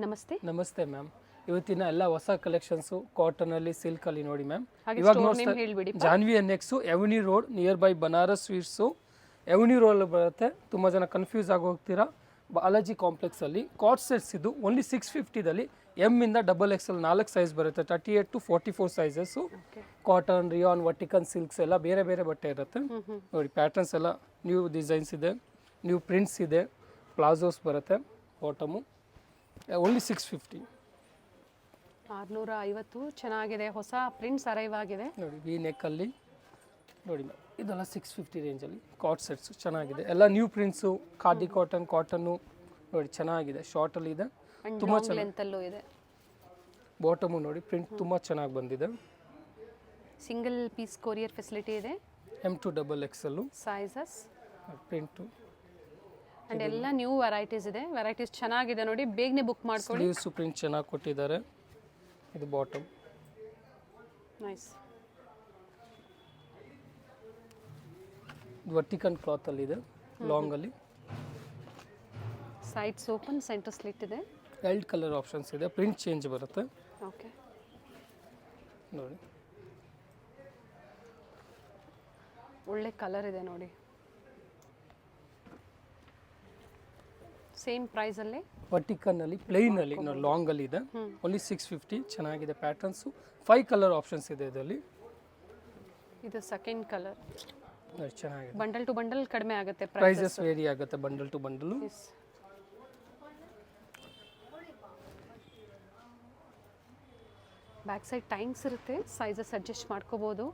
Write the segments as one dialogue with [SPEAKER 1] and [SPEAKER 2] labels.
[SPEAKER 1] ನಮಸ್ತೆ.
[SPEAKER 2] ನಮಸ್ತೆ ಮ್ಯಾಮ್. ಇವತ್ತಿನ ಎಲ್ಲ ಹೊಸ ಕಲೆಕ್ಷನ್ಸು ಕಾಟನಲ್ಲಿ ಸಿಲ್ಕಲ್ಲಿ ನೋಡಿ ಮ್ಯಾಮ್.
[SPEAKER 1] ಹಾಗೆ
[SPEAKER 2] ಇವಾಗ
[SPEAKER 1] ಸ್ಟೋರ್ ನೇಮ್ ಹೇಳ್ಬಿಡಿ.
[SPEAKER 2] ಜಾನ್ವಿ ಎನ್ಎಕ್ಸು ಎವನಿ road nearby Banaras sweets ಎವನಿ ರೋಡ್ ಬರುತ್ತೆ. ತುಂಬ ಜನ ಕನ್ಫ್ಯೂಸ್ ಆಗಿ ಹೋಗ್ತೀರಾ. ಬಾಲಾಜಿ ಕಾಂಪ್ಲೆಕ್ಸಲ್ಲಿ ಕಾಟ್ ಸೆಟ್ಸ್ ಇದು ಓನ್ಲಿ 650ದಲ್ಲಿ ಎಮ್ಮಿಂದ XXL 4 ಸೈಜ್ ಬರುತ್ತೆ. 38 to 44 ಸೈಜಸ್ಸು. ಕಾಟನ್, ರಿಯಾನ್, ವರ್ಟಿಕನ್ ಸಿಲ್ಕ್ಸ್ ಎಲ್ಲ ಬೇರೆ ಬೇರೆ ಬಟ್ಟೆ ಇರುತ್ತೆ ನೋಡಿ. ಪ್ಯಾಟರ್ನ್ಸ್ ಎಲ್ಲ ನ್ಯೂ ಡಿಸೈನ್ಸ್ ಇದೆ, ನ್ಯೂ ಪ್ರಿಂಟ್ಸ್ ಇದೆ, ಪ್ಲಾಜೋಸ್ ಬರುತ್ತೆ. ಬಾಟಮು ಓನ್ಲಿ 650
[SPEAKER 1] 650 ಚೆನ್ನಾಗಿದೆ. ಹೊಸ ಪ್ರಿಂಟ್ಸ್ ಅರೈವ್ ಆಗಿದೆ
[SPEAKER 2] ನೋಡಿ. ವಿ ನೆಕ್ಕಲ್ಲಿ ನೋಡಿ ಮ್ಯಾಮ್, ಇದೆಲ್ಲ 650 ರೇಂಜಲ್ಲಿ ಕಾಟ್ ಸೆಟ್ಸು ಚೆನ್ನಾಗಿದೆ. ಎಲ್ಲ ನ್ಯೂ ಪ್ರಿಂಟ್ಸು, ಖಾದಿ ಕಾಟನ್ನು ನೋಡಿ ಚೆನ್ನಾಗಿದೆ. ಶಾರ್ಟಲ್ಲಿ ಇದೆ, ತುಂಬ
[SPEAKER 1] ಲೆಂತಲ್ಲೂ ಇದೆ.
[SPEAKER 2] ಬಾಟಮು ನೋಡಿ ಪ್ರಿಂಟ್ ತುಂಬ ಚೆನ್ನಾಗಿ ಬಂದಿದೆ.
[SPEAKER 1] ಸಿಂಗಲ್ ಪೀಸ್ ಕೊರಿಯರ್ ಫೆಸಿಲಿಟಿ ಇದೆ.
[SPEAKER 2] M to XXL
[SPEAKER 1] sizes
[SPEAKER 2] print
[SPEAKER 1] and ಎಲ್ಲ ನ್ಯೂ ವೆರೈಟೀಸ್ ಇದೆ. ವೆರೈಟೀಸ್ ಚೆನ್ನಾಗಿದೆ ನೋಡಿ, ಬೇಗನೆ ಬುಕ್ ಮಾಡ್ಕೊಳ್ಳಿ.
[SPEAKER 2] ಸ್ಲೀವ್ಸ್ ಪ್ರಿಂಟ್ ಚೆನ್ನಾಗಿ ಕೊಟ್ಟಿದ್ದಾರೆ. ಇದು ಬಾಟಮ್
[SPEAKER 1] ನೈಸ್.
[SPEAKER 2] ವರ್ಟಿಕನ್ ಕ್ಲಾತಲ್ಲಿ ಇದೆ, ಲಾಂಗಲ್ಲಿ.
[SPEAKER 1] ಸೈಡ್ಸ್ ಓಪನ್, ಸೆಂಟರ್ ಸ್ಲಿಟ್ ಇದೆ.
[SPEAKER 2] ಎಲ್ಡ್ ಕಲರ್ ಆಪ್ಷನ್ಸ್ ಇದೆ, ಪ್ರಿಂಟ್ ಚೇಂಜ್ ಬರುತ್ತೆ
[SPEAKER 1] ಓಕೆ
[SPEAKER 2] ನೋಡಿ.
[SPEAKER 1] ಒಳ್ಳೆ ಕಲರ್ ಇದೆ ನೋಡಿ. ಸೇಮ್ ಪ್ರೈಸಲ್ಲಿ
[SPEAKER 2] ವರ್ಟಿಕನ್ನಲ್ಲಿ ಪ್ಲೈನಲ್ಲಿ ನೋಡಿ, ಲಾಂಗಲ್ಲಿ ಇದೆ. ಓನ್ಲಿ 650 ಚೆನ್ನಾಗಿದೆ. ಪ್ಯಾಟರ್ನ್ಸು 5 ಕಲರ್ ಆಪ್ಷನ್ಸ್ ಇದೆ ಇದರಲ್ಲಿ.
[SPEAKER 1] ಇದು ಸೆಕೆಂಡ್ ಕಲರ್.
[SPEAKER 2] ನೋಡಿ ಚೆನ್ನಾಗಿದೆ.
[SPEAKER 1] ಬಂಡಲ್ ಟು ಬಂಡಲ್ ಕಡಿಮೆ ಆಗುತ್ತೆ,
[SPEAKER 2] ಪ್ರೈಸಸ್ ವೇರಿ ಆಗುತ್ತೆ bundle to bundle.
[SPEAKER 1] Back side times ಇರುತ್ತೆ, ಸೈಜಸ್ ಅಡ್ಜಸ್ಟ್ ಮಾಡ್ಕೋಬೋದು.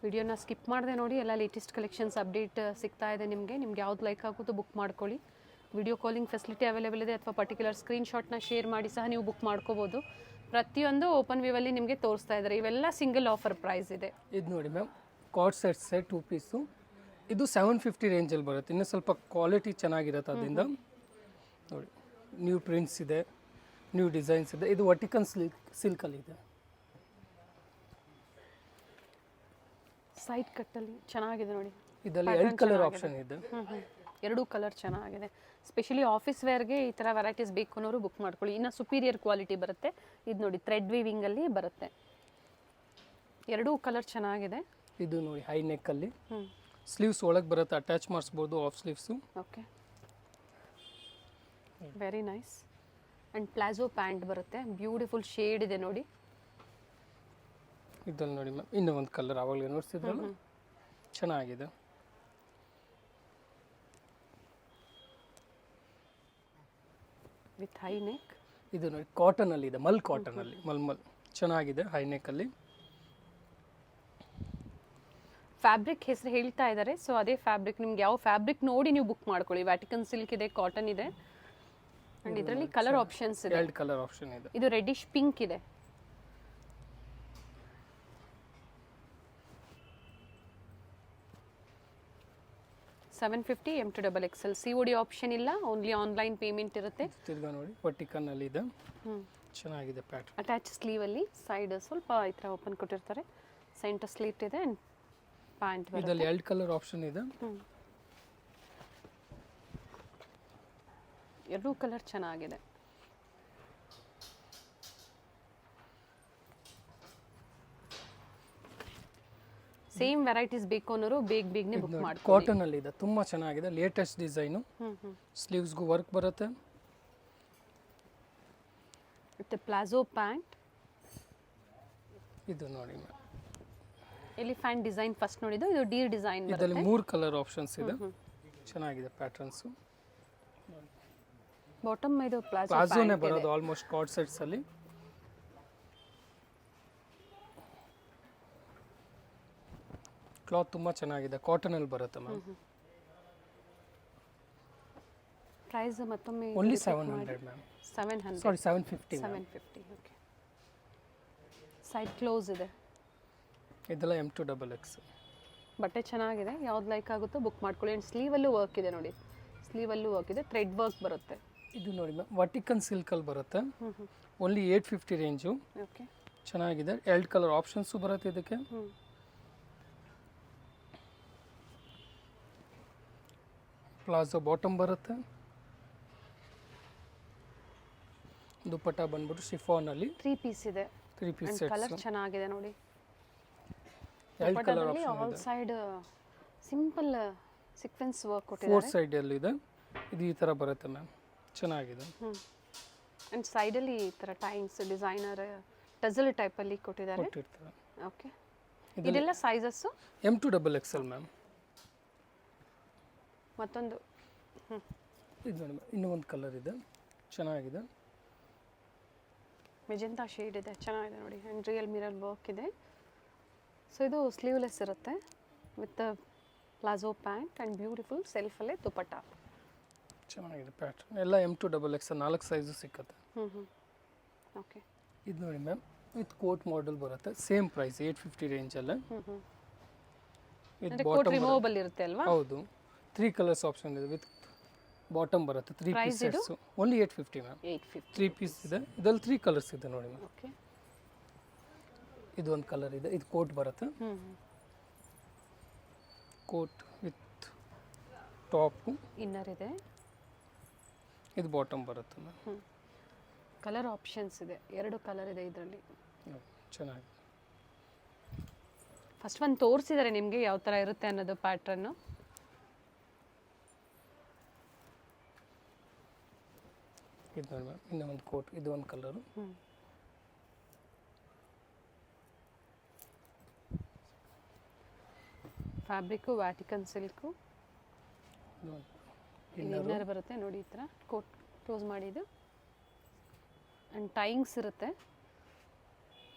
[SPEAKER 1] ವಿಡಿಯೋನ ಸ್ಕಿಪ್ ಮಾಡದೆ ನೋಡಿ, ಎಲ್ಲ ಲೇಟೆಸ್ಟ್ ಕಲೆಕ್ಷನ್ಸ್ ಅಪ್ಡೇಟ್ ಸಿಗ್ತಾ ಇದೆ ನಿಮಗೆ. ಯಾವ್ದು ಲೈಕ್ ಆಗುತ್ತೋ ಬುಕ್ ಮಾಡ್ಕೊಳ್ಳಿ. ವಿಡಿಯೋ ಕಾಲಿಂಗ್ ಫೆಸಿಲಿಟಿ ಅವೈಲೇಬಲ್ ಇದೆ, ಅಥವಾ ಪರ್ಟಿಕ್ಯುಲರ್ ಸ್ಕ್ರೀನ್ಶಾಟ್ನ ಶೇರ್ ಮಾಡಿ ಸಹ ನೀವು ಬುಕ್ ಮಾಡ್ಕೋಬೋದು. ಪ್ರತಿಯೊಂದು ಓಪನ್ ವ್ಯೂವಲ್ಲಿ ನಿಮಗೆ ತೋರಿಸ್ತಾ ಇದ್ದಾರೆ. ಇವೆಲ್ಲ ಸಿಂಗಲ್ ಆಫರ್ ಪ್ರೈಸ್ ಇದೆ.
[SPEAKER 2] ಇದು ನೋಡಿ ಮ್ಯಾಮ್, ಕಾಟ್ ಸೆಟ್ಸ್ 2 ಪೀಸು. ಇದು 750 ರೇಂಜಲ್ಲಿ ಬರುತ್ತೆ. ಇನ್ನೂ ಸ್ವಲ್ಪ ಕ್ವಾಲಿಟಿ ಚೆನ್ನಾಗಿರುತ್ತೆ ಅದರಿಂದ ನೋಡಿ. ನ್ಯೂ ಪ್ರಿಂಟ್ಸ್ ಇದೆ, ನ್ಯೂ ಡಿಸೈನ್ಸ್ ಇದೆ. ಇದು ವರ್ಟಿಕನ್ ಸಿಲ್ಕಲ್ಲಿ ಇದೆ.
[SPEAKER 1] ಸೈಡ್ ಕಟ್ಟಲ್ಲಿ ಚೆನ್ನಾಗಿದೆ ನೋಡಿ.
[SPEAKER 2] ಇದರಲ್ಲಿ 2 ಕಲರ್ ಆಪ್ಷನ್ ಇದೆ.
[SPEAKER 1] ಎರಡೂ ಕಲರ್ ಚೆನ್ನಾಗಿದೆ. ಸ್ಪೆಷಲಿ ಆಫೀಸ್ ವೇರ್ಗೆ ಈ ಥರ ವೆರೈಟೀಸ್ ಬೇಕು ಅನ್ನೋರು ಬುಕ್ ಮಾಡ್ಕೊಳ್ಳಿ. ಇನ್ನು ಸುಪೀರಿಯರ್ ಕ್ವಾಲಿಟಿ ಬರುತ್ತೆ. ಇದು ನೋಡಿ ಥ್ರೆಡ್ ವೀವಿಂಗಲ್ಲಿ ಬರುತ್ತೆ. ಎರಡೂ ಕಲರ್ ಚೆನ್ನಾಗಿದೆ.
[SPEAKER 2] ಇದು ನೋಡಿ ಹೈ ನೆಕ್ಕಲ್ಲಿ ಸ್ಲೀವ್ಸ್ ಒಳಗೆ ಬರುತ್ತೆ, ಅಟ್ಯಾಚ್ ಮಾಡಿಸ್ಬೋದು of sleeves.
[SPEAKER 1] Okay, very nice. And palazzo pant ಬರುತ್ತೆ. ಬ್ಯೂಟಿಫುಲ್ ಶೇಡ್ ಇದೆ ನೋಡಿ.
[SPEAKER 2] ಇದ್ರಲ್ಲಿ ನೋಡಿ ಮ್ಯಾಮ್, ಇನ್ನೂ ಒಂದು ಕಲರ್ ಆವಾಗಲೇ ನೋಡಿಸಿದ್ರಲ್ಲ, ಚೆನ್ನಾಗಿದೆ.
[SPEAKER 1] With high neck.
[SPEAKER 2] ಇದು ನೋಡಿ ಕಾಟನಲ್ಲಿ ಇದೆ, ಮಲ್ ಕಾಟನಲ್ಲಿ, ಮಲ್ಮಲ್ ಚೆನ್ನಾಗಿದೆ. ಹೈ ನೆಕ್ಕಲ್ಲಿ
[SPEAKER 1] ಫ್ಯಾಬ್ರಿಕ್ ಹೆಸರು ಹೇಳ್ತಾ ಇದ್ದಾರೆ, ಸೊ ಅದೇ ಫ್ಯಾಬ್ರಿಕ್. ನಿಮ್ಗೆ ಯಾವ ಫ್ಯಾಬ್ರಿಕ್ ನೋಡಿ ನೀವು ಬುಕ್ ಮಾಡ್ಕೊಳ್ಳಿ. ವ್ಯಾಟಿಕನ್ ಸಿಲ್ಕ್ ಇದೆ, ಕಾಟನ್ ಇದೆ, ಅಂಡ್ ಇದರಲ್ಲಿ ಕಲರ್ ಆಪ್ಷನ್ಸ್ ಇದೆ.
[SPEAKER 2] 2 ಕಲರ್ ಆಪ್ಷನ್ ಇದೆ.
[SPEAKER 1] ಇದು ರೆಡ್ಡಿಶ್ ಪಿಂಕ್ ಇದೆ. $750 M to XXL. COD option ಇಲ್ಲ, ಓನ್ಲಿ ಆನ್ಲೈನ್ ಪೇಮೆಂಟ್ ಇರುತ್ತೆ.
[SPEAKER 2] ತಿರ್ಗಾ ನೋಡಿ ವರ್ಟಿಕನ್ನಲ್ಲಿ ಇದೆ, ಚೆನ್ನಾಗಿದೆ ಪ್ಯಾಟರ್ನ್.
[SPEAKER 1] ಅಟ್ಯಾಚ್ ಸ್ಲೀವಲ್ಲಿ ಸೈಡ್ ಸ್ವಲ್ಪ ಈ ಥರ ಓಪನ್ ಕೊಟ್ಟಿರ್ತಾರೆ. ಸೆಂಟರ್ ಸ್ಲೀಟ್ ಇದೆ ಆ್ಯಂಡ್ ಪ್ಯಾಂಟ್ ಬರುತ್ತೆ.
[SPEAKER 2] ಇದರಲ್ಲಿ 2 ಕಲರ್ ಆಪ್ಷನ್ ಇದೆ.
[SPEAKER 1] ಎರಡೂ ಕಲರ್ ಚೆನ್ನಾಗಿದೆ. ಸೇಮ್ ವೆರೈಟೀಸ್ ಬೇಕು ಅನ್ನೋರು ಬೇಗನೆ ಬುಕ್ ಮಾಡಿ.
[SPEAKER 2] ಕಾಟನ್ ಅಲ್ಲಿ ಇದೆ, ತುಂಬಾ ಚೆನ್ನಾಗಿದೆ. Latest design. ಸ್ಲೀವ್ಸ್ಗೂ ವರ್ಕ್ ಬರುತ್ತೆ.
[SPEAKER 1] With palazzo pant.
[SPEAKER 2] ಇದು ನೋಡಿ
[SPEAKER 1] ಎಲಿಫೆಂಟ್ ಡಿಸೈನ್ ಫಸ್ಟ್ ನೋಡಿದ್ದು. ಇದು ಡೀರ್ ಡಿಸೈನ್ ಬರುತ್ತೆ.
[SPEAKER 2] ಇದರಲ್ಲಿ 3 ಕಲರ್ ಆಪ್ಷನ್ಸ್ ಇದೆ, ಚೆನ್ನಾಗಿದೆ ಪ್ಯಾಟರ್ನ್ಸ್.
[SPEAKER 1] ಬಾಟಮ್ ಇದು
[SPEAKER 2] ಪ್ಲಾಜೋನೇ ಬರೋದು ಆಲ್ಮೋಸ್ಟ್ ಕಾಟ್ ಸೆಟ್ಸ್ ಅಲ್ಲಿ. ಕ್ಲಾತ್ ತುಂಬಾ ಚೆನ್ನಾಗಿದೆ, ಕಾಟನ್ ಅಲ್ಲಿ ಬರುತ್ತೆ ಮ್ಯಾಮ್.
[SPEAKER 1] ಪ್ರೈಸ್ ಮತ್ತೊಮ್ಮೆ
[SPEAKER 2] ಓನ್ಲಿ 700 ಮ್ಯಾಮ್.
[SPEAKER 1] 700
[SPEAKER 2] ಸಾರಿ 750.
[SPEAKER 1] 750. ಓಕೆ, ಸೈಡ್ ಕ್ಲೋಸ್ ಇದೆ.
[SPEAKER 2] ಇದೆಲ್ಲ M to XXL.
[SPEAKER 1] ಬಟ್ಟೆ ಚೆನ್ನಾಗಿದೆ. ಯಾವ್ದು ಲೈಕ್ ಆಗುತ್ತೋ ಬುಕ್ ಮಾಡ್ಕೊಳ್ಳಿ. ಆ್ಯಂಡ್ ಸ್ಲೀವಲ್ಲೂ ವರ್ಕ್ ಇದೆ ನೋಡಿ. ಸ್ಲೀವಲ್ಲೂ ವರ್ಕ್ ಇದೆ, ಥ್ರೆಡ್ ವರ್ಕ್ ಬರುತ್ತೆ.
[SPEAKER 2] ಇದು ನೋಡಿ ಮ್ಯಾಮ್, ವರ್ಟಿಕನ್ ಸಿಲ್ಕಲ್ಲಿ ಬರುತ್ತೆ. Only 850 range.
[SPEAKER 1] ಓಕೆ,
[SPEAKER 2] ಚೆನ್ನಾಗಿದೆ. 2 ಕಲರ್ ಆಪ್ಷನ್ಸು ಬರುತ್ತೆ ಇದಕ್ಕೆ. ಪ್ಲಾಜೋ ಬಾಟಮ್ ಬರುತ್ತೆ. ದುಪ್ಪಟ್ಟ ಬಂದ್ಬಿಟ್ಟು ಶಿಫಾನಲ್ಲಿ
[SPEAKER 1] 3 ಪೀಸ್ ಇದೆ
[SPEAKER 2] 3 ಪೀಸ್
[SPEAKER 1] ಅಂಡ್ ಕಲರ್ ಚೆನ್ನಾಗಿದೆ ನೋಡಿ.
[SPEAKER 2] ಎರಡು ಕಲರ್
[SPEAKER 1] ದುಪ್ಪಟ್ಟದಲ್ಲಿ all side simple sequence work
[SPEAKER 2] 4
[SPEAKER 1] ಕೊಟ್ಟಿದ್ದಾರೆ.
[SPEAKER 2] ಸೈಡಲ್ಲಿ ಇದೆ. ಇದು ಈ ಥರ ಬರುತ್ತೆ ಮ್ಯಾಮ್, ಚೆನ್ನಾಗಿದೆ.
[SPEAKER 1] ಅಂಡ್ ಸೈಡಲ್ಲಿ ಈ ಥರ ಟೈಮ್ಸ್ ಡಿಸೈನರ್ ಟಜಲ್ ಟೈಪಲ್ಲಿ ಕೊಟ್ಟಿದ್ದಾರೆ.
[SPEAKER 2] ಕೊಟ್ಟಿರ್ತಾರೆ.
[SPEAKER 1] ಓಕೆ, ಇದೆಲ್ಲ ಸೈಜಸ್ಸು
[SPEAKER 2] M2 XXL ಮ್ಯಾಮ್.
[SPEAKER 1] ಮತ್ತೊಂದು
[SPEAKER 2] ಇದು ನೋಡಿ ಮ್ಯಾಮ್, ಇನ್ನೂ ಒಂದು ಕಲರ್ ಇದೆ, ಚೆನ್ನಾಗಿದೆ.
[SPEAKER 1] ಮೆಜೆಂಟಾ ಶೇಡ್ ಇದೆ, ಚೆನ್ನಾಗಿದೆ ನೋಡಿ. ಆ್ಯಂಡ್ ರಿಯಲ್ ಮಿರರ್ ವರ್ಕ್ ಇದೆ. ಸೊ ಇದು ಸ್ಲೀವ್ಲೆಸ್ ಇರುತ್ತೆ with palazzo pant and beautiful ಸೆಲ್ಫಲ್ಲೇ ದುಪ್ಪಟ್ಟ.
[SPEAKER 2] ಚೆನ್ನಾಗಿದೆ ಪ್ಯಾಟ್ರನ್ ಎಲ್ಲ. M2 XXL 4 ಸೈಜು ಸಿಕ್ಕತ್ತೆ.
[SPEAKER 1] ಓಕೆ,
[SPEAKER 2] ಇದು ನೋಡಿ ಮ್ಯಾಮ್, ವಿತ್ ಕೋಟ್ ಮಾಡೆಲ್ ಬರುತ್ತೆ, ಸೇಮ್ ಪ್ರೈಸ್ 850 ರೇಂಜಲ್ಲೇ. ವಿತ್ ಬಾಟಮ್
[SPEAKER 1] ರಿಮೂವಬಲ್ ಇರುತ್ತೆ ಅಲ್ವಾ?
[SPEAKER 2] ಹೌದು, 3 ಕಲರ್ಸ್ ಆಪ್ಷನ್ ಇದೆ. ವಿತ್ ಬಾಟಮ್ ಬರುತ್ತೆ 3 piece sets, only 850 ma'am.
[SPEAKER 1] 850.
[SPEAKER 2] 3 piece ಇದೆ, ಇದರಲ್ಲಿ 3 ಕಲರ್ಸ್ ಇದೆ ನೋಡಿ ಮ್ಯಾಮ್.
[SPEAKER 1] ಓಕೆ,
[SPEAKER 2] ಇದು ಒಂದು ಕಲರ್ ಇದೆ, ಇದು ಕೋಟ್ ಬರುತ್ತೆ. ಕೋಟ್ ವಿತ್ ಟಾಪು,
[SPEAKER 1] ಇನ್ನರ್ ಇದೆ,
[SPEAKER 2] ಇದು ಬಾಟಮ್ ಬರುತ್ತೆ ಮ್ಯಾಮ್.
[SPEAKER 1] ಕಲರ್ ಆಪ್ಷನ್ಸ್ ಇದೆ, 2 ಕಲರ್ ಇದೆ ಇದರಲ್ಲಿ.
[SPEAKER 2] ಚೆನ್ನಾಗಿದೆ.
[SPEAKER 1] ಫಸ್ಟ್ ಒಂದು ತೋರಿಸಿದ್ದಾರೆ ನಿಮಗೆ ಯಾವ ಥರ ಇರುತ್ತೆ ಅನ್ನೋದು ಪ್ಯಾಟ್ರನ್ನು.
[SPEAKER 2] ಇದು ನೋಡಿ ಮ್ಯಾಮ್, ಇನ್ನೂ ಒಂದು ಕೋಟ್, ಇದು ಒಂದು colour.
[SPEAKER 1] Fabric Vatican silk, inner ಬರುತ್ತೆ ನೋಡಿ ಈ ಥರ ಕೋಟ್ ಕ್ಲೋಸ್ ಮಾಡಿದ್ದು. ಆ್ಯಂಡ್ ಟೈಯಿಂಗ್ಸ್ ಇರುತ್ತೆ.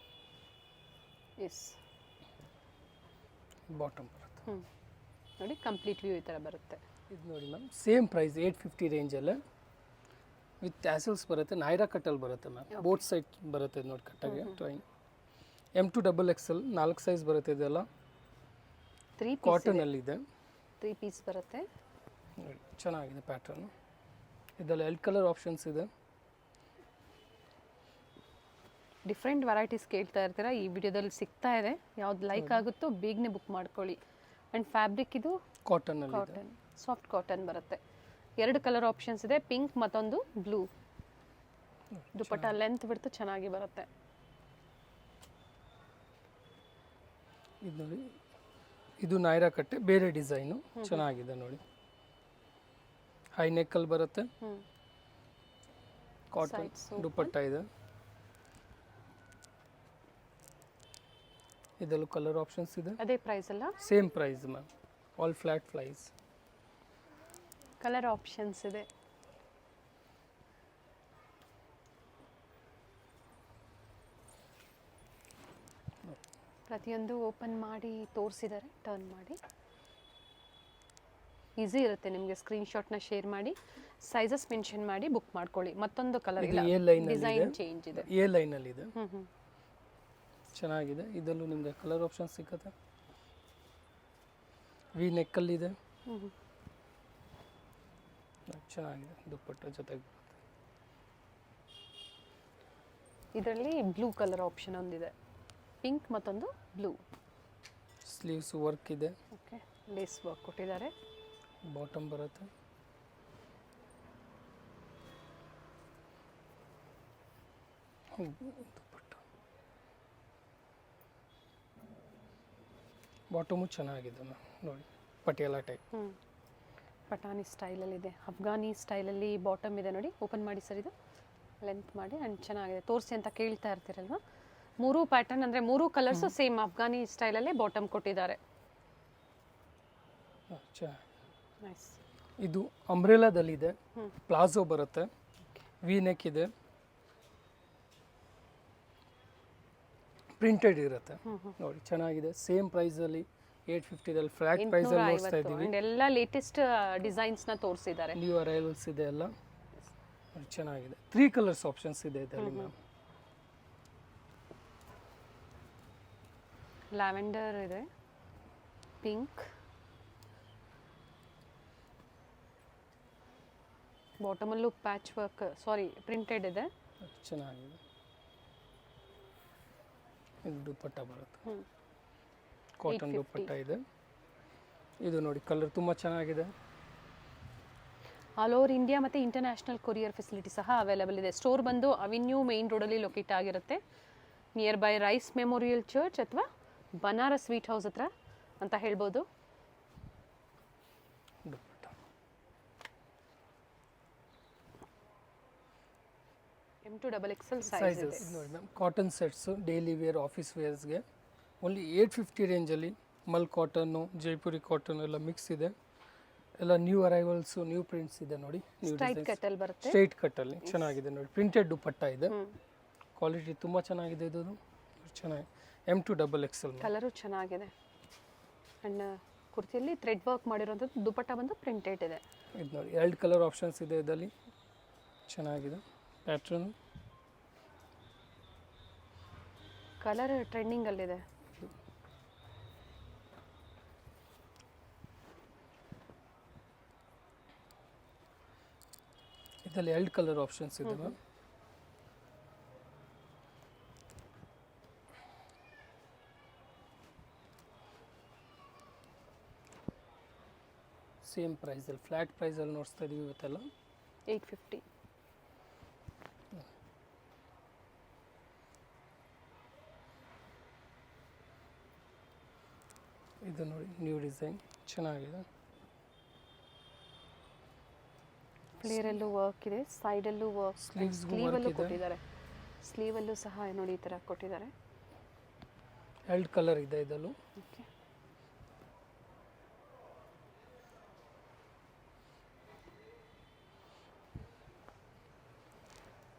[SPEAKER 1] ಎಸ್,
[SPEAKER 2] ಬಾಟಮ್ ಬರುತ್ತೆ.
[SPEAKER 1] ನೋಡಿ ಕಂಪ್ಲೀಟ್ ವ್ಯೂ ಈ ಥರ ಬರುತ್ತೆ.
[SPEAKER 2] ಇದು ನೋಡಿ ಮ್ಯಾಮ್, ಸೇಮ್ ಪ್ರೈಸ್ 850 ರೇಂಜಲ್ಲೇ. ವಿತ್ ಟ್ಯಾಸಲ್ಸ್ ಬರುತ್ತೆ, ನೈರಾ ಕಟ್ಟಲ್ಲಿ ಬರುತ್ತೆ ಮ್ಯಾಮ್. ಬೋತ್ ಸೈಡ್ ಬರುತ್ತೆ ನೋಡಿ ಕಟ್ಟಾಗೆ. M2 XXL 4 ಸೈಜ್ ಬರುತ್ತೆ. ಇದೆಲ್ಲ
[SPEAKER 1] 3
[SPEAKER 2] ಕಾಟನಲ್ಲಿದೆ,
[SPEAKER 1] 3 ಪೀಸ್ ಬರುತ್ತೆ.
[SPEAKER 2] ನೋಡಿ ಚೆನ್ನಾಗಿದೆ ಪ್ಯಾಟ್ರನ್ನು. ಇದೆಲ್ಲ 2 ಕಲರ್ ಆಪ್ಷನ್ಸ್ ಇದೆ.
[SPEAKER 1] ಡಿಫ್ರೆಂಟ್ ವೆರೈಟೀಸ್ ಕೇಳ್ತಾ ಇರ್ತೀರಾ, ಈ ವಿಡಿಯೋದಲ್ಲಿ ಸಿಗ್ತಾ ಇದೆ. ಯಾವ್ದು ಲೈಕ್ ಆಗುತ್ತೋ ಬೇಗನೆ ಬುಕ್ ಮಾಡ್ಕೊಳ್ಳಿ. ಆ್ಯಂಡ್ ಫ್ಯಾಬ್ರಿಕ್ ಇದು
[SPEAKER 2] ಕಾಟನಲ್ಲಿ
[SPEAKER 1] ಕಾಟನ್, ಸಾಫ್ಟ್ ಕಾಟನ್ ಬರುತ್ತೆ. 2 ಕಲರ್ ಆಪ್ಷನ್ಸ್ ಇದೆ, ಪಿಂಕ್ ಮತ್ತೊಂದು ಬ್ಲೂ. ದುಪ್ಪಟ್ಟ ಲೆಂತ್ ಬಿಡ್ತು ಚೆನ್ನಾಗಿ ಬರುತ್ತೆ.
[SPEAKER 2] ಇದು ನೋಡಿ, ಇದು ನೈರಾ ಕಟ್ಟೆ, ಬೇರೆ ಡಿಸೈನು, ಚೆನ್ನಾಗಿದೆ ನೋಡಿ. ಹೈ ನೆಕ್ಕಲ್ಲಿ ಬರುತ್ತೆ, ಕಾಟನ್ ದುಪ್ಪಟ್ಟ ಇದೆ. ಇದೆಲ್ಲ ಕಲರ್ ಆಪ್ಷನ್ಸ್ ಇದೆ.
[SPEAKER 1] ಅದೇ ಪ್ರೈಸ್ ಅಲ್ಲ?
[SPEAKER 2] Same price ma'am, all flat flies.
[SPEAKER 1] Colour options ಇದೆ. ಪ್ರತಿಯೊಂದು ಓಪನ್ ಮಾಡಿ ತೋರಿಸಿದ್ದಾರೆ, ಟರ್ನ್ ಮಾಡಿ. ಈಸಿ ಇರುತ್ತೆ ನಿಮಗೆ. ಸ್ಕ್ರೀನ್ಶಾಟ್ನ ಶೇರ್ ಮಾಡಿ, ಸೈಜಸ್ ಮೆನ್ಷನ್ ಮಾಡಿ ಬುಕ್ ಮಾಡ್ಕೊಳ್ಳಿ. ಮತ್ತೊಂದು ಕಲರ್ ಇಲ್ಲ, ಡಿಸೈನ್ ಚೇಂಜ್ ಇದೆ.
[SPEAKER 2] ಎ ಲೈನಲ್ಲಿ ಇದೆ, ಚೆನ್ನಾಗಿದೆ. ಇದರಲ್ಲೂ ನಿಮಗೆ ಕಲರ್ ಆಪ್ಷನ್ ಸಿಕ್ಕತ್ತೆ. ವಿ ನೆಕ್ಕಲ್ಲಿದೆ, ಚೆನ್ನಾಗಿದೆ. ದುಪ್ಪಟ್ಟ ಜೊತೆಗೆ
[SPEAKER 1] ಇದರಲ್ಲಿ ಬ್ಲೂ ಕಲರ್ ಆಪ್ಷನ್ ಒಂದಿದೆ, ಪಿಂಕ್ ಮತ್ತೊಂದು ಬ್ಲೂ.
[SPEAKER 2] ಸ್ಲೀವ್ಸ್ ವರ್ಕ್ ಇದೆ.
[SPEAKER 1] ಓಕೆ, ಲೇಸ್ ವರ್ಕ್ ಕೊಟ್ಟಿದ್ದಾರೆ.
[SPEAKER 2] ಬಾಟಮ್ ಬರುತ್ತೆ. ದುಪ್ಪಟ್ಟ ಬಾಟಮು ಚೆನ್ನಾಗಿದೆ ಮ್ಯಾಮ್ ನೋಡಿ, ಪಟಿಯಾಲ ಟೈಪ್.
[SPEAKER 1] ಪಟಾಣಿ ಸ್ಟೈಲಲ್ಲಿದೆ, ಅಫ್ಘಾನಿ ಸ್ಟೈಲಲ್ಲಿ ಬಾಟಮ್ ಇದೆ ನೋಡಿ. ಓಪನ್ ಮಾಡಿ ಸರ್, ಇದು ಲೆಂತ್ ಮಾಡಿ. ಆ್ಯಂಡ್ ಚೆನ್ನಾಗಿದೆ, ತೋರಿಸಿ ಅಂತ ಕೇಳ್ತಾ ಇರ್ತೀರಲ್ವ. 3 ಪ್ಯಾಟರ್ನ್ ಅಂದರೆ 3 ಕಲರ್ಸು ಸೇಮ್ ಅಫ್ಘಾನಿ ಸ್ಟೈಲಲ್ಲೇ ಬಾಟಮ್ ಕೊಟ್ಟಿದ್ದಾರೆ. ನೈಸ್.
[SPEAKER 2] ಇದು ಅಂಬ್ರೆಲಾದಲ್ಲಿದೆ, ಪ್ಲಾಜೋ ಬರುತ್ತೆ, ವಿ ನೆಕ್ ಇದೆ, ಪ್ರಿಂಟೆಡ್ ಇರುತ್ತೆ ನೋಡಿ, ಚೆನ್ನಾಗಿದೆ. ಸೇಮ್ ಪ್ರೈಸಲ್ಲಿ 850ದಲ್ಲಿ ಫ್ಲಾಟ್ ಪ್ರೈಸಲ್ಲಿ ನೋಡ್ತಾ ಇದ್ದೀವಿ.
[SPEAKER 1] ಎಲ್ಲ ಲೇಟೆಸ್ಟ್ ಡಿಸೈನ್ಸ್ನ ತೋರಿಸಿದ್ದಾರೆ.
[SPEAKER 2] ನ್ಯೂ ಅರೈವಲ್ಸ್ ಇದೆ ಎಲ್ಲ, ಚೆನ್ನಾಗಿದೆ. 3 ಕಲರ್ಸ್ ಆಪ್ಷನ್ಸ್ ಇದೆ ಇದರಲ್ಲಿ ಮ್ಯಾಮ್.
[SPEAKER 1] ಲ್ಯಾವೆಂಡರ್ ಇದೆ, ಪಿಂಕ್, ಬಾಟಮಲ್ಲೂ ಪ್ಯಾಚ್ ವರ್ಕ್, ಸಾರಿ ಪ್ರಿಂಟೆಡ್ ಇದೆ,
[SPEAKER 2] ಚೆನ್ನಾಗಿದೆ. ಇದು ದುಪ್ಪಟ್ಟ ಬರುತ್ತೆ, ಕಾಟನ್ ದುಪ್ಪಟ್ಟ ಇದೆ. ಇದು ನೋಡಿ ಕಲರ್ ತುಂಬ ಚೆನ್ನಾಗಿದೆ.
[SPEAKER 1] ಆಲ್ ಓವರ್ ಇಂಡಿಯಾ ಮತ್ತು ಇಂಟರ್ನ್ಯಾಷನಲ್ ಕೊರಿಯರ್ ಫೆಸಿಲಿಟಿ ಸಹ ಅವೈಲೇಬಲ್ ಇದೆ. ಸ್ಟೋರ್ ಬಂದು ಅವೆನ್ಯೂ ಮೇನ್ ರೋಡಲ್ಲಿ ಲೊಕೇಟ್ ಆಗಿರುತ್ತೆ, nearby Rice memorial Church ಅಥವಾ ಬನಾರಸ್ ಸ್ವೀಟ್ ಹೌಸ್ ಹತ್ರ ಅಂತ ಹೇಳ್ಬೋದು.
[SPEAKER 2] ದುಪ್ಪಟ್ಟ
[SPEAKER 1] M2XXL ಸೈಜ್
[SPEAKER 2] ಸೈಜಸ್
[SPEAKER 1] ಇದೆ.
[SPEAKER 2] ಇದು ನೋಡಿ ma'am, cotton sets daily wear office ವೇರ್ಸ್ಗೆ ಓನ್ಲಿ 850 ರೇಂಜಲ್ಲಿ ಮಲ್ ಕಾಟನ್ನು ಜೈಪುರಿ ಕಾಟನ್ ಎಲ್ಲ ಮಿಕ್ಸ್ ಇದೆ. ಎಲ್ಲ ನ್ಯೂ ಅರೈವಲ್ಸು ನ್ಯೂ ಪ್ರಿಂಟ್ಸ್ ಇದೆ ನೋಡಿ.
[SPEAKER 1] ಸ್ಟ್ರೈಟ್ ಕಟ್ಟಲ್ಲಿ ಬರುತ್ತೆ.
[SPEAKER 2] ಸ್ಟ್ರೈಟ್ ಕಟ್ಟಲ್ಲಿ ಚೆನ್ನಾಗಿದೆ ನೋಡಿ, ಪ್ರಿಂಟೆಡ್ ದುಪ್ಪಟ್ಟ ಇದೆ. ಕ್ವಾಲಿಟಿ ತುಂಬ ಚೆನ್ನಾಗಿದೆ ಇದು, ಚೆನ್ನಾಗಿ M2XXL.
[SPEAKER 1] ಕಲರು ಚೆನ್ನಾಗಿದೆ. ಆ್ಯಂಡ್ ಕುರ್ತಿಯಲ್ಲಿ ಥ್ರೆಡ್ ವರ್ಕ್ ಮಾಡಿರೋಂಥದ್ದು, ದುಪ್ಪಟ್ಟ ಬಂದು ಪ್ರಿಂಟೆಡ್ ಇದೆ.
[SPEAKER 2] ಇದು ನೋಡಿ 2 ಕಲರ್ ಆಪ್ಷನ್ಸ್ ಇದೆ ಇದರಲ್ಲಿ, ಚೆನ್ನಾಗಿದೆ ಪ್ಯಾಟ್ರನ್.
[SPEAKER 1] ಕಲರ್ ಟ್ರೆಂಡಿಂಗಲ್ಲಿದೆ.
[SPEAKER 2] ಇದರಲ್ಲಿ 2 ಕಲರ್ ಆಪ್ಷನ್ಸ್ ಇದೆ ಮ್ಯಾಮ್. ಸೇಮ್ ಪ್ರೈಸಲ್ಲಿ ಫ್ಲ್ಯಾಟ್ ಪ್ರೈಸಲ್ಲಿ ನೋಡ್ತಾ ಇದೀವಿ ಇವತ್ತೆಲ್ಲ.
[SPEAKER 1] 850.
[SPEAKER 2] ಇದು ನೋಡಿ ನ್ಯೂ ಡಿಸೈನ್ ಚೆನ್ನಾಗಿದೆ.
[SPEAKER 1] ಫ್ಲೇರಲ್ಲೂ ವರ್ಕ್ ಇದೆ, ಸೈಡಲ್ಲೂ ವರ್ಕ್,
[SPEAKER 2] ಸ್ಲೀವ್ಸ್ಗೂ ವರ್ಕ್
[SPEAKER 1] ಸ್ಲೀವಲ್ಲೂ
[SPEAKER 2] ಇದೆ.
[SPEAKER 1] ಕೊಟ್ಟಿದ್ದಾರೆ. ಸ್ಲೀವಲ್ಲೂ ಸಹ ನೋಡಿ ಈ ಥರ ಕೊಟ್ಟಿದ್ದಾರೆ.
[SPEAKER 2] 2 ಕಲರ್ ಇದೆ ಇದರಲ್ಲೂ.
[SPEAKER 1] ಓಕೆ,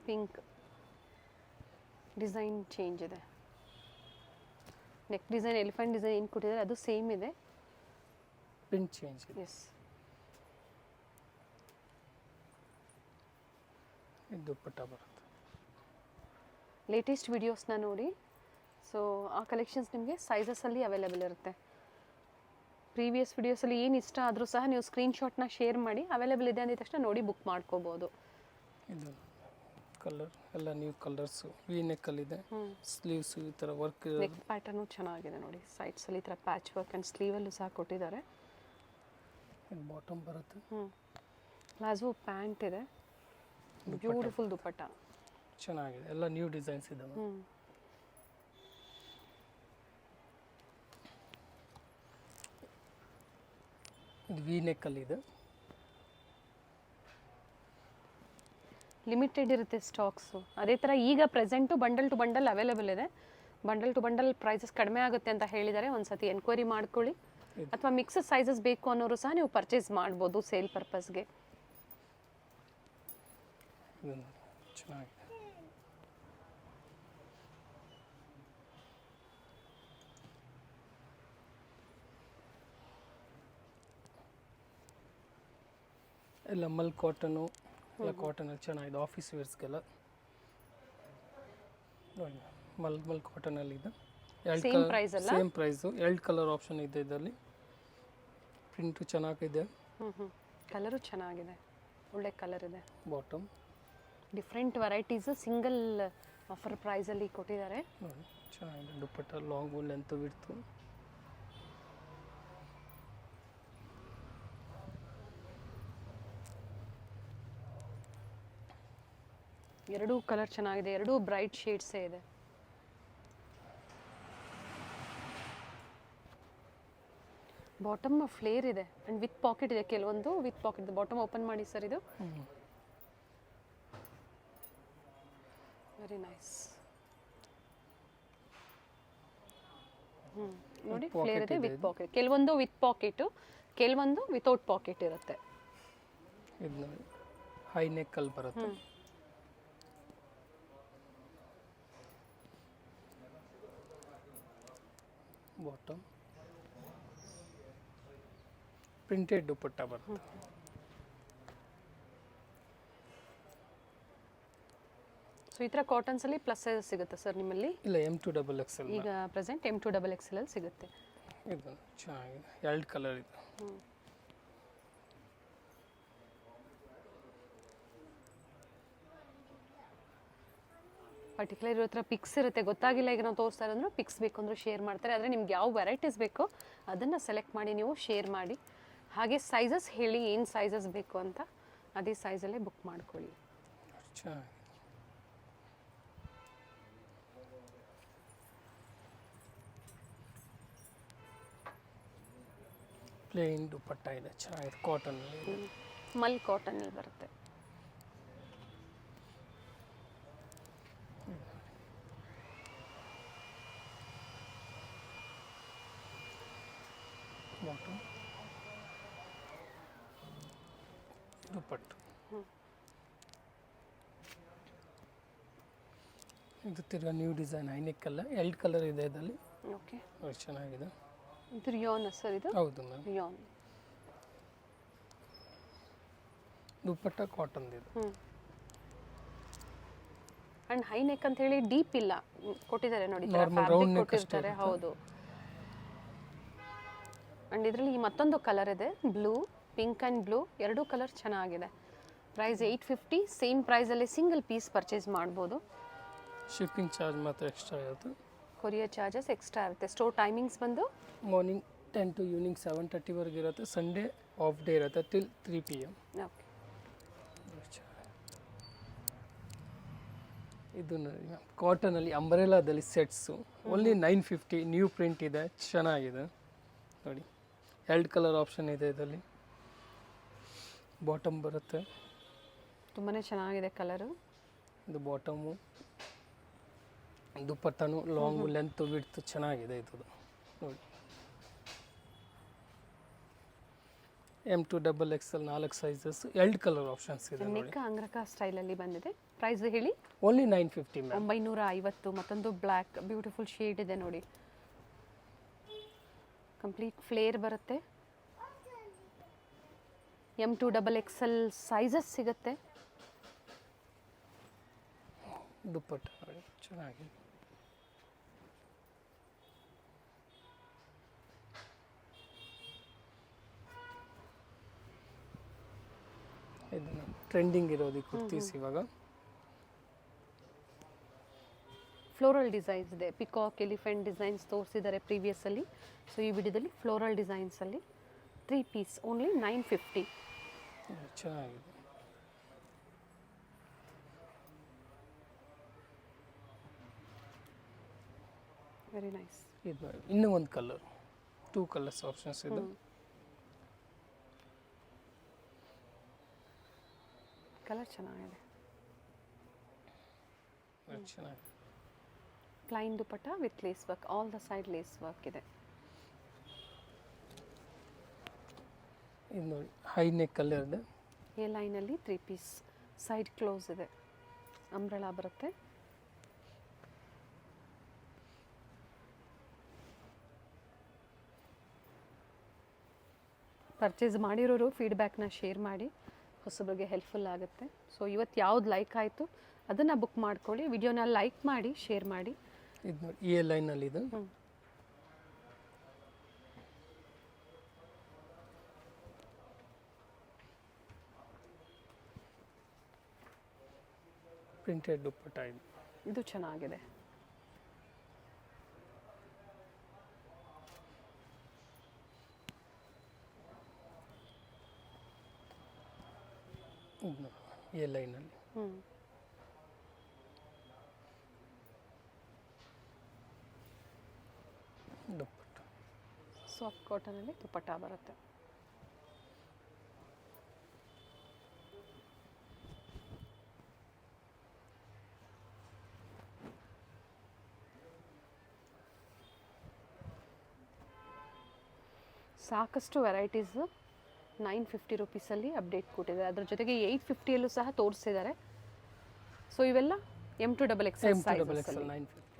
[SPEAKER 1] ಪಿಂಕ್ ಡಿಸೈನ್ ಚೇಂಜ್ ಇದೆ. ನೆಕ್ ಡಿಸೈನ್ ಎಲಿಫೆಂಟ್ ಡಿಸೈನ್ ಏನು ಕೊಟ್ಟಿದ್ದಾರೆ ಅದು ಸೇಮ್ ಇದೆ.
[SPEAKER 2] ಪ್ರಿಂಟ್ ಚೇಂಜ್ ಇದೆ.
[SPEAKER 1] ಎಸ್,
[SPEAKER 2] ಇದು ದುಪ್ಪಟ್ಟ ಬರುತ್ತೆ.
[SPEAKER 1] ಲೇಟೆಸ್ಟ್ ವಿಡಿಯೋಸ್ನ ನೋಡಿ. ಸೊ ಆ ಕಲೆಕ್ಷನ್ಸ್ ನಿಮಗೆ ಸೈಜಸಲ್ಲಿ ಅವೈಲೇಬಲ್ ಇರುತ್ತೆ. ಪ್ರೀವಿಯಸ್ ವಿಡಿಯೋಸಲ್ಲಿ ಏನು ಇಷ್ಟ ಆದರೂ ಸಹ ನೀವು ಸ್ಕ್ರೀನ್ಶಾಟ್ನ ಶೇರ್ ಮಾಡಿ, ಅವೈಲೇಬಲ್ ಇದೆ ಅಂದಿದ ತಕ್ಷಣ ನೋಡಿ ಬುಕ್ ಮಾಡ್ಕೋಬೋದು.
[SPEAKER 2] ಇದು ಕಲರ್ ಎಲ್ಲ ನ್ಯೂ ಕಲರ್ಸು, ವಿ ನೆಕ್ಕಲ್ಲಿದೆ, ಸ್ಲೀವ್ಸು ಈ ಥರ ವರ್ಕ್.
[SPEAKER 1] ನೆಕ್ ಪ್ಯಾಟರ್ನು ಚೆನ್ನಾಗಿದೆ ನೋಡಿ, ಸೈಡ್ಸಲ್ಲಿ ಈ ಥರ ಪ್ಯಾಚ್ ವರ್ಕ್ ಆ್ಯಂಡ್ ಸ್ಲೀವಲ್ಲೂ ಸಹ ಕೊಟ್ಟಿದ್ದಾರೆ.
[SPEAKER 2] ಬಾಟಮ್ ಬರುತ್ತೆ.
[SPEAKER 1] ಪ್ಲಾಜೋ ಪ್ಯಾಂಟ್ ಇದೆ, ಬ್ಯೂಟಿಫುಲ್ ದುಪ್ಪಟ್ಟ
[SPEAKER 2] ಚೆನ್ನಾಗಿದೆ, ಎಲ್ಲ ನ್ಯೂ ಡಿಸೈನ್ಸ್ ಇದೆ. ಇದು ವಿ ನೆಕ್ಕಲ್ಲಿದೆ.
[SPEAKER 1] ಲಿಮಿಟೆಡ್ ಇರುತ್ತೆ ಸ್ಟಾಕ್ಸು. ಅದೇ ಥರ ಈಗ present bundle to bundle available ಇದೆ. ಬಂಡಲ್ ಟು ಬಂಡಲ್ ಪ್ರೈಸಸ್ ಕಡಿಮೆ ಆಗುತ್ತೆ ಅಂತ ಹೇಳಿದ್ದಾರೆ. ಒಂದ್ಸತಿ ಎನ್ಕ್ವೈರಿ ಮಾಡ್ಕೊಳ್ಳಿ, ಅಥವಾ ಮಿಕ್ಸ್ ಸೈಜಸ್ ಬೇಕು ಅನ್ನೋರು ಸಹ ನೀವು ಪರ್ಚೇಸ್ ಮಾಡ್ಬೋದು ಸೇಲ್ ಪರ್ಪಸ್ಗೆ.
[SPEAKER 2] ಚೆನ್ನಾಗಿದೆ. ಎಲ್ಲ ಮಲ್ ಕಾಟನು, ಎಲ್ಲ ಕಾಟನಲ್ಲಿ ಚೆನ್ನಾಗಿದೆ ಆಫೀಸ್ ವೇರ್ಸ್ಗೆಲ್ಲ. ನೋಡಿ ಮಲ್ ಕಾಟನಲ್ಲಿ ಇದೆ.
[SPEAKER 1] ಸೇಮ್ ಪ್ರೈಸ್ ಅಲ್ಲ?
[SPEAKER 2] Same price. 2 ಕಲರ್ ಆಪ್ಷನ್ ಇದೆ ಇದರಲ್ಲಿ. ಪ್ರಿಂಟು ಚೆನ್ನಾಗಿದೆ.
[SPEAKER 1] ಕಲರು ಚೆನ್ನಾಗಿದೆ, ಒಳ್ಳೆ ಕಲರ್ ಇದೆ.
[SPEAKER 2] Bottom
[SPEAKER 1] different varieties single offer ಪ್ರೈಸಲ್ಲಿ ಕೊಟ್ಟಿದ್ದಾರೆ.
[SPEAKER 2] ನೋಡಿ ಚೆನ್ನಾಗಿದೆ. Dupatta long length width.
[SPEAKER 1] ಎರಡೂ ಕಲರ್ ಚೆನ್ನಾಗಿದೆ, ಎರಡೂ ಬ್ರೈಟ್ ಶೇಡ್ಸೇ ಇದೆ. ಬಾಟಮ್ ಫ್ಲೇರ್ ಇದೆ ಆ್ಯಂಡ್ ವಿತ್ ಪಾಕೆಟ್ ಇದೆ, ಕೆಲವೊಂದು ವಿತ್ ಪಾಕೆಟ್ ಇದೆ. ಬಾಟಮ್ ಓಪನ್ ಮಾಡಿ ಸರ್, ಇದು ವೆರಿ ನೈಸ್. ನೋಡಿ ಫ್ಲೇರ್ ಇದೆ ವಿತ್ ಪಾಕೆಟ್. ಕೆಲವೊಂದು ವಿತ್ ಪಾಕೆಟು, ಕೆಲವೊಂದು ವಿತೌಟ್ ಪಾಕೆಟ್ ಇರುತ್ತೆ.
[SPEAKER 2] ಇದು ನೋಡಿ ಹೈ ನೆಕ್ಕಲ್ಲಿ ಬರುತ್ತೆ. ಬಾಟಮ್ ಪ್ರಿಂಟೆಡ್ ದುಪ್ಪಟ್ಟ ಬರುತ್ತೆ.
[SPEAKER 1] ಸೊ ಈ ಥರ ಕಾಟನ್ಸಲ್ಲಿ ಪ್ಲಸ್ ಸೈಜ್ ಸಿಗುತ್ತೆ ಸರ್ ನಿಮ್ಮಲ್ಲಿ?
[SPEAKER 2] ಇಲ್ಲ, M2XXL.
[SPEAKER 1] ಈಗ ಪ್ರೆಸೆಂಟ್ M2XXL ಅಲ್ಲಿ ಸಿಗುತ್ತೆ.
[SPEAKER 2] ಇದು ಚೆನ್ನಾಗಿದೆ, 2 ಕಲರ್ ಇದೆ.
[SPEAKER 1] ಪರ್ಟಿಕ್ಯುಲರ್ ಇರೋ ಹತ್ರ ಪಿಕ್ಸ್ ಇರುತ್ತೆ, ಗೊತ್ತಾಗಿಲ್ಲ ಈಗ ನಾವು ತೋರಿಸ್ತಾ ಇರೋದು. ಪಿಕ್ಸ್ ಬೇಕು ಅಂದರೆ ಶೇರ್ ಮಾಡ್ತಾರೆ. ಆದರೆ ನಿಮ್ಗೆ ಯಾವ ವೆರೈಟೀಸ್ ಬೇಕೋ ಅದನ್ನು ಸೆಲೆಕ್ಟ್ ಮಾಡಿ ನೀವು ಶೇರ್ ಮಾಡಿ. ಹಾಗೆ ಸೈಜಸ್ ಹೇಳಿ, ಏನು ಸೈಜಸ್ ಬೇಕು ಅಂತ ಅದೇ ಸೈಜಲ್ಲೇ ಬುಕ್ ಮಾಡ್ಕೊಳ್ಳಿ.
[SPEAKER 2] ಚೆನ್ನಾಗಿ ಪ್ಲೇನ್ ದುಪ್ಪಟ್ಟ ಇದೆ, ಚೆನ್ನಾಗಿದೆ, ಕಾಟನಲ್ಲಿ.
[SPEAKER 1] ಮಲ್ ಕಾಟನಲ್ಲಿ ಬರುತ್ತೆ.
[SPEAKER 2] ಬಾಟಮ್ ದುಪ್ಪಟ್ಟು. ಇದು ತಿರ್ಗಾ ನ್ಯೂ ಡಿಸೈನ್ ಹೈನೆಕ್ಕಲ್ಲ, 2 ಕಲರ್ ಇದೆ ಇದರಲ್ಲಿ.
[SPEAKER 1] ಓಕೆ,
[SPEAKER 2] ಚೆನ್ನಾಗಿದೆ.
[SPEAKER 1] ಇದು ರಿಯಾನ್ ಸರ್, ಇದು
[SPEAKER 2] ಹೌದು ಮ್ಯಾಮ್.
[SPEAKER 1] ರಿಯಾನ್.
[SPEAKER 2] ದುಪ್ಪಟ್ಟ ಕಾಟನ್ ಇದು.
[SPEAKER 1] ಅಂಡ್ ಹೈ ನೆಕ್ ಅಂತ ಹೇಳಿ ಡೀಪ್ ಇಲ್ಲ ಕೊಟ್ಟಿದ್ದಾರೆ ನೋಡಿ,
[SPEAKER 2] Normal round neck
[SPEAKER 1] ಕೊಟ್ಟಿರ್ತಾರೆ. ಹೌದು. ಅಂಡ್ ಇದರಲ್ಲಿ ಮತ್ತೊಂದು ಕಲರ್ ಇದೆ, ಬ್ಲೂ, ಪಿಂಕ್ ಅಂಡ್ ಬ್ಲೂ, ಎರಡೂ ಕಲರ್ ಚೆನ್ನಾಗಿದೆ. ಪ್ರೈಸ್ 850. ಸೇಮ್ ಪ್ರೈಸಲ್ಲಿ ಸಿಂಗಲ್ ಪೀಸ್ ಪರ್ಚೇಸ್ ಮಾಡ್ಬೋದು.
[SPEAKER 2] ಶಿಪ್ಪಿಂಗ್ ಚಾರ್ಜ್ ಮಾತ್ರ ಎಕ್ಸ್ಟ್ರಾ ಇರುತ್ತೆ.
[SPEAKER 1] ಕೊರಿಯರ್ ಚಾರ್ಜಸ್ ಎಕ್ಸ್ಟ್ರಾ ಇರುತ್ತೆ. ಸ್ಟೋರ್ ಟೈಮಿಂಗ್ಸ್ ಬಂದು
[SPEAKER 2] ಮಾರ್ನಿಂಗ್ 10 to ಈವ್ನಿಂಗ್ 7:30ವರೆಗೆ ಇರುತ್ತೆ. ಸಂಡೇ ಆಫ್ ಡೇ ಇರುತ್ತೆ ಟಿಲ್ 3 PM.
[SPEAKER 1] ಓಕೆ.
[SPEAKER 2] ಇದು ನೋಡಿ ಮ್ಯಾಮ್, ಕಾಟನಲ್ಲಿ ಅಂಬ್ರೆಲಾದಲ್ಲಿ ಸೆಟ್ಸು ಓನ್ಲಿ 950. ನ್ಯೂ ಪ್ರಿಂಟ್ ಇದೆ, ಚೆನ್ನಾಗಿದೆ ನೋಡಿ. 2 ಕಲರ್ ಆಪ್ಷನ್ ಇದೆ ಇದರಲ್ಲಿ. ಬಾಟಮ್ ಬರುತ್ತೆ,
[SPEAKER 1] ತುಂಬಾ ಚೆನ್ನಾಗಿದೆ ಕಲರು.
[SPEAKER 2] ಇದು ಬಾಟಮು. ದುಪ್ಪಟ್ಟನು ಲಾಂಗ್ ಲೆಂತ್ ವಿಡ್ತ್ ಚೆನ್ನಾಗಿದೆ ಇದು ನೋಡಿ. M to XXL 4 sizes, 2 colour options ಇದೆ ನೋಡಿ.
[SPEAKER 1] ನೆಕ್ ಅಂಗ್ರಕ ಸ್ಟೈಲಲ್ಲಿ ಬಂದಿದೆ. ಪ್ರೈಸ್ ಹೇಳಿ?
[SPEAKER 2] Only 950 ma'am.
[SPEAKER 1] 950. ಮತ್ತೊಂದು ಬ್ಲ್ಯಾಕ್ ಬ್ಯೂಟಿಫುಲ್ ಶೇಡ್ ಇದೆ ನೋಡಿ. ಕಂಪ್ಲೀಟ್ ಫ್ಲೇರ್ ಬರುತ್ತೆ. M to XXL ಸೈಜಸ್ ಸಿಗುತ್ತೆ.
[SPEAKER 2] ದುಪ್ಪಟ್ಟ ನೋಡಿ ಚೆನ್ನಾಗಿದೆ. ಇದು ಟ್ರೆಂಡಿಂಗ್ ಇರೋದು ಕುರ್ತೀಸ್ ಇವಾಗ.
[SPEAKER 1] ಫ್ಲೋರಲ್ ಡಿಸೈನ್ಸ್ ಇದೆ, ಪಿಕಾಕ್, ಎಲಿಫೆಂಟ್ ಡಿಸೈನ್ಸ್ ತೋರಿಸಿದ್ದಾರೆ ಪ್ರೀವಿಯಸ್ ಅಲ್ಲಿ. ಸೊ ಈ ವಿಡಿಯೋದಲ್ಲಿ ಫ್ಲೋರಲ್ ಡಿಸೈನ್ಸ್ ಅಲ್ಲಿ 3 ಪೀಸ್ ಓನ್ಲಿ 950.
[SPEAKER 2] ಚೆನ್ನಾಗಿದೆ.
[SPEAKER 1] Very nice.
[SPEAKER 2] ಇದು ನೋಡಿ, ಇನ್ನೂ ಒಂದು ಕಲರ್, 2 ಕಲರ್ಸ್ ಆಪ್ಷನ್ಸ್ ಇದೆ.
[SPEAKER 1] ಕಲರ್ ಚೆನ್ನಾಗಿದೆ.
[SPEAKER 2] ಚೆನ್ನಾಗಿದೆ.
[SPEAKER 1] Plain dupatta with lace work, all the side lace work ಇದೆ.
[SPEAKER 2] ಇದು ನೋಡಿ, ಹೈ ನೆಕ್ ಕಲರ್ ಇದೆ.
[SPEAKER 1] ಎ ಲೈನಲ್ಲಿ 3 ಪೀಸ್, ಸೈಡ್ ಕ್ಲೋಸ್ ಇದೆ, ಅಂಬ್ರೆಲಾ ಬರುತ್ತೆ. ಪರ್ಚೇಸ್ ಮಾಡಿರೋರು ಫೀಡ್ಬ್ಯಾಕ್ನ ಶೇರ್ ಮಾಡಿ, ಹೊಸಬರಿಗೆ ಹೆಲ್ಪ್ಫುಲ್ ಆಗುತ್ತೆ. ಸೊ ಇವತ್ತು ಯಾವ್ದು ಲೈಕ್ ಆಯಿತು ಅದನ್ನು ಬುಕ್ ಮಾಡ್ಕೊಳ್ಳಿ. ವಿಡಿಯೋನ ಲೈಕ್ ಮಾಡಿ, ಶೇರ್ ಮಾಡಿ.
[SPEAKER 2] ಇದು ನೋಡಿ, ಈ ಲೈನಲ್ಲಿ ಇದು ಪ್ರಿಂಟೆಡ್ ದುಪ್ಪಟ್ಟ ಇದು.
[SPEAKER 1] ಇದು ಚೆನ್ನಾಗಿದೆ.
[SPEAKER 2] ಇದು ನೋಡಿ, ಈ ಲೈನಲ್ಲಿ ದುಪ್ಪಟ್ಟ.
[SPEAKER 1] ಸಾಫ್ಟ್ ಕಾಟನಲ್ಲಿ ದುಪಟ್ಟ ಬರುತ್ತೆ. ಸಾಕಷ್ಟು ವೆರೈಟೀಸ್ 950 ರುಪೀಸಲ್ಲಿ ಅಪ್ಡೇಟ್ ಕೊಟ್ಟಿದ್ದಾರೆ. ಅದ್ರ ಜೊತೆಗೆ 850ಯಲ್ಲೂ ಸಹ ತೋರಿಸಿದ್ದಾರೆ. ಸೊ ಇವೆಲ್ಲ M to XXL ಸೈಜಸ್.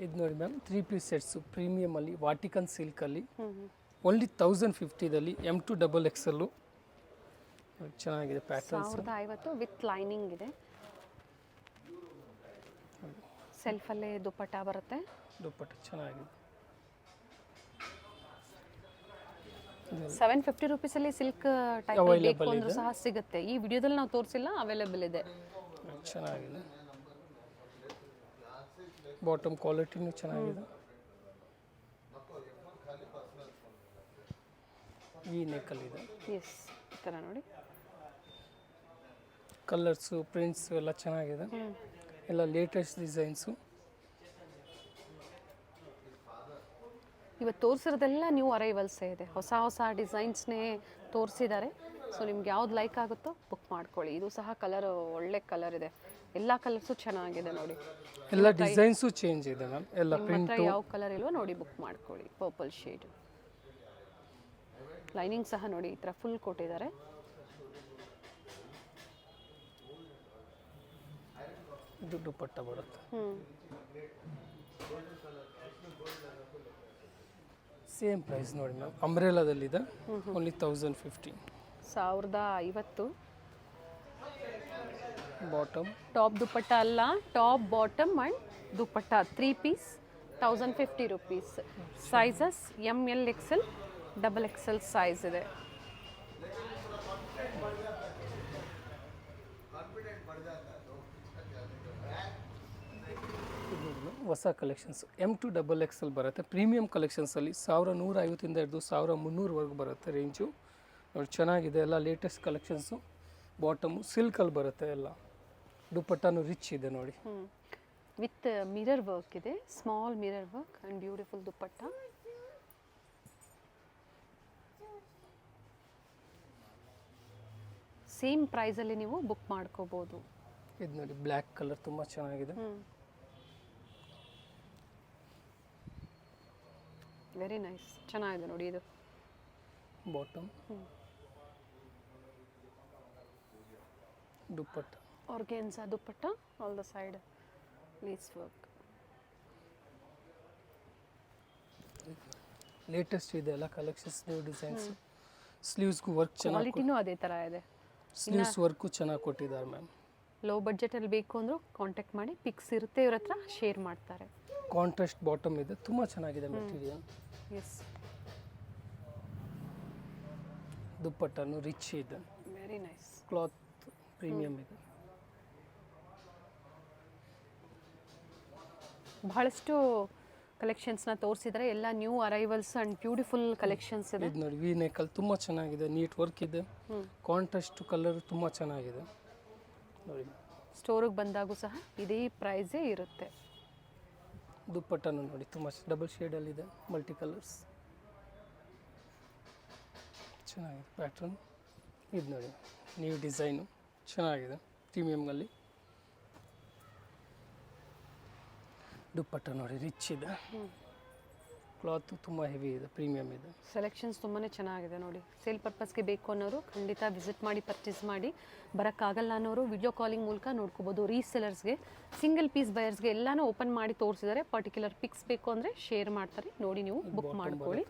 [SPEAKER 2] ಇದು ನೋಡಿ ಮ್ಯಾಮ್, 3 ಪೀಸ್ ಸೆಟ್ಸು ಪ್ರೀಮಿಯಮ್ ಅಲ್ಲಿ, ವಾಟಿಕನ್ ಸಿಲ್ಕಲ್ಲಿ ಓನ್ಲಿ 1050ದಲ್ಲಿ M to XXL. ಚೆನ್ನಾಗಿದೆ ಪ್ಯಾಟರ್ನ್ಸ್.
[SPEAKER 1] 1050 ವಿತ್ ಲೈನಿಂಗ್ ಇದೆ. ಸೆಲ್ಫಲ್ಲೇ ದುಪಟ್ಟ ಬರುತ್ತೆ.
[SPEAKER 2] ದುಪ್ಪಟ್ಟ ಚೆನ್ನಾಗಿದೆ.
[SPEAKER 1] 750 ರುಪೀಸಲ್ಲಿ ಸಿಲ್ಕ್ ಟೈಪ್ ಬೇಕು ಅಂದ್ರೂ ಸಹ ಸಿಗುತ್ತೆ. ಈ ವಿಡಿಯೋದಲ್ಲಿ ನಾವು ತೋರಿಸಿಲ್ಲ, ಅವೈಲೇಬಲ್ ಇದೆ.
[SPEAKER 2] ಚೆನ್ನಾಗಿದೆ. ಬಾಟಮ್ ಕ್ವಾಲಿಟಿನೂ ಚೆನ್ನಾಗಿದೆ. ಈ ನೆಕ್ಕಲ್ಲಿದೆ.
[SPEAKER 1] ಎಸ್, ಈ ಥರ ನೋಡಿ.
[SPEAKER 2] ಕಲರ್ಸು ಪ್ರಿಂಟ್ಸು ಎಲ್ಲ ಚೆನ್ನಾಗಿದೆ, ಎಲ್ಲ ಲೇಟೆಸ್ಟ್ ಡಿಸೈನ್ಸು.
[SPEAKER 1] ಇವತ್ತು ತೋರಿಸಿರೋದೆಲ್ಲ ನ್ಯೂ ಅರೈವಲ್ಸೇ ಇದೆ, ಹೊಸ ಹೊಸ ಡಿಸೈನ್ಸ್ನೇ ತೋರಿಸಿದ್ದಾರೆ. ಸೊ ನಿಮ್ಗೆ ಯಾವ್ದು ಲೈಕ್ ಆಗುತ್ತೋ ಬುಕ್ ಮಾಡ್ಕೊಳ್ಳಿ. ಇದು ಸಹ ಕಲರ್ ಒಳ್ಳೆ ಕಲರ್ ಇದೆ, ಎಲ್ಲ ಕಲರ್ಸು ಚೆನ್ನಾಗಿದೆ ನೋಡಿ.
[SPEAKER 2] ಎಲ್ಲ ಡಿಸೈನ್ಸು ಚೇಂಜ್ ಇದೆ ಮ್ಯಾಮ್, ಎಲ್ಲ
[SPEAKER 1] ನಿಮ್ಮ
[SPEAKER 2] ಪ್ರಿಂಟ್.
[SPEAKER 1] ಹತ್ರ ಯಾವ ಕಲರ್ ಇಲ್ವೋ ನೋಡಿ ಬುಕ್ ಮಾಡ್ಕೊಳ್ಳಿ. ಪರ್ಪಲ್ ಶೇಡ್ ಲೈನಿಂಗ್ ಸಹ ನೋಡಿ ಈ ಥರ ಫುಲ್ ಕೊಟ್ಟಿದ್ದಾರೆ.
[SPEAKER 2] ಇದು ದುಪಟ್ಟ ಬರುತ್ತೆ, ಸೇಮ್ ಪ್ರೈಸ್ ನೋಡಿ ಮ್ಯಾಮ್. ಅಂಬ್ರೆಲಾದಲ್ಲಿದೆ, ಓನ್ಲಿ 1050.
[SPEAKER 1] 1050.
[SPEAKER 2] ಬಾಟಮ್
[SPEAKER 1] ಟಾಪ್ ದುಪಟ್ಟ ಅಲ್ಲ, top bottom and dupatta 3 piece 1050 rupees. Sizes ML XL XXL size ಇದೆ.
[SPEAKER 2] ಹೊಸ ಕಲೆಕ್ಷನ್ಸ್ M to XXL ಬರುತ್ತೆ. ಪ್ರೀಮಿಯಂ ಕಲೆಕ್ಷನ್ಸಲ್ಲಿ 1150 ಹಿಡಿದು 1300ವರೆಗೂ ಬರುತ್ತೆ ರೇಂಜು ನೋಡಿ. ಚೆನ್ನಾಗಿದೆ, ಎಲ್ಲ ಲೇಟೆಸ್ಟ್ ಕಲೆಕ್ಷನ್ಸು. ಬಾಟಮು ಸಿಲ್ಕಲ್ಲಿ ಬರುತ್ತೆ, ಎಲ್ಲ ದುಪಟ್ಟನು ರಿಚ್ ಇದೆ ನೋಡಿ.
[SPEAKER 1] ವಿತ್ ಮಿರರ್ ವರ್ಕ್ ಇದೆ, small mirror work and beautiful dupatta. Same ಪ್ರೈಸಲ್ಲಿ ನೀವು ಬುಕ್ ಮಾಡ್ಕೋಬೋದು.
[SPEAKER 2] ಇದು ನೋಡಿ ಬ್ಲ್ಯಾಕ್ ಕಲರ್ ತುಂಬ ಚೆನ್ನಾಗಿದೆ.
[SPEAKER 1] ವೆರಿ ನೈಸ್, ಚೆನ್ನಾಗಿದೆ ನೋಡಿ ಇದು.
[SPEAKER 2] Bottom dupatta
[SPEAKER 1] organza dupatta, all the side lace work.
[SPEAKER 2] Latest ಇದೆ ಎಲ್ಲ ಕಲೆಕ್ಷನ್ಸ್, ನ್ಯೂ ಡಿಸೈನ್ಸ್. ಸ್ಲೀವ್ಸ್ಗೂ ವರ್ಕ್ ಚೆನ್ನಾಗಿ,
[SPEAKER 1] ಕ್ವಾಲಿಟಿನೂ ಅದೇ ಥರ ಇದೆ.
[SPEAKER 2] ಸ್ಲೀವ್ಸ್ ವರ್ಕು ಚೆನ್ನಾಗಿ ಕೊಟ್ಟಿದ್ದಾರೆ ಮ್ಯಾಮ್.
[SPEAKER 1] ಲೋ ಬಡ್ಜೆಟಲ್ಲಿ ಬೇಕು ಅಂದರೂ ಕಾಂಟ್ಯಾಕ್ಟ್ ಮಾಡಿ, ಪಿಕ್ಸ್ ಇರುತ್ತೆ ಇವ್ರ ಹತ್ರ, ಶೇರ್ ಮಾಡ್ತಾರೆ.
[SPEAKER 2] ಕಾಂಟ್ರಾಸ್ಟ್ ಬಾಟಮ್ ಇದೆ, ತುಂಬ ಚೆನ್ನಾಗಿದೆ ಮೆಟೀರಿಯಲ್.
[SPEAKER 1] ಎಸ್,
[SPEAKER 2] ದುಪ್ಪಟ್ಟನು ರಿಚ್ ಇದೆ,
[SPEAKER 1] ವೆರಿ ನೈಸ್.
[SPEAKER 2] ಕ್ಲಾತ್ ಪ್ರೀಮಿಯಂ ಇದೆ.
[SPEAKER 1] ಬಹಳಷ್ಟು ಕಲೆಕ್ಷನ್ಸ್ನ ತೋರಿಸಿದರೆ ಎಲ್ಲ new arrivals and beautiful collections ಇದೆ.
[SPEAKER 2] ಇದು ನೋಡಿ ವಿ ನೆಕಲ್ ತುಂಬ ಚೆನ್ನಾಗಿದೆ, ನೀಟ್ ವರ್ಕ್ ಇದೆ, ಕಾಂಟ್ರಾಸ್ಟ್ ಕಲರ್ ತುಂಬ ಚೆನ್ನಾಗಿದೆ ನೋಡಿ.
[SPEAKER 1] ಸ್ಟೋರಿಗೆ ಬಂದಾಗೂ ಸಹ ಇದೇ ಪ್ರೈಸೇ ಇರುತ್ತೆ.
[SPEAKER 2] ದುಪ್ಪಟ್ಟನು ನೋಡಿ ತುಂಬ ಡಬಲ್ ಶೇಡಲ್ಲಿದೆ, ಮಲ್ಟಿ ಕಲರ್ಸ್ ಚೆನ್ನಾಗಿದೆ. ಪ್ಯಾಟ್ರನ್ ಇದು ನೋಡಿ, ನ್ಯೂ ಡಿಸೈನು ಚೆನ್ನಾಗಿದೆ, ಪ್ರೀಮಿಯಮ್ನಲ್ಲಿ. ದುಪ್ಪಟ್ಟ ನೋಡಿ ರಿಚ್ ಇದೆ, ಕ್ಲಾತು ತುಂಬ ಹೆವಿ ಇದೆ, ಪ್ರೀಮಿಯಮ್ ಇದೆ.
[SPEAKER 1] ಸೆಲೆಕ್ಷನ್ಸ್ ತುಂಬಾ ಚೆನ್ನಾಗಿದೆ ನೋಡಿ. ಸೇಲ್ ಪರ್ಪಸ್ಗೆ ಬೇಕು ಅನ್ನೋರು ಖಂಡಿತ ವಿಸಿಟ್ ಮಾಡಿ ಪರ್ಚೇಸ್ ಮಾಡಿ. ಬರೋಕ್ಕಾಗಲ್ಲ ಅನ್ನೋರು ವಿಡಿಯೋ ಕಾಲಿಂಗ್ ಮೂಲಕ ನೋಡ್ಕೋಬೋದು. ರೀಸೆಲರ್ಸ್ಗೆ, ಸಿಂಗಲ್ ಪೀಸ್ ಬಯರ್ಸ್ಗೆ ಎಲ್ಲನೂ ಓಪನ್ ಮಾಡಿ ತೋರಿಸಿದ್ದಾರೆ. ಪರ್ಟಿಕ್ಯುಲರ್ ಪಿಕ್ಸ್ ಬೇಕು ಅಂದರೆ ಶೇರ್ ಮಾಡ್ತಾರೆ, ನೋಡಿ ನೀವು ಬುಕ್ ಮಾಡ್ಕೊಳ್ಳಿ.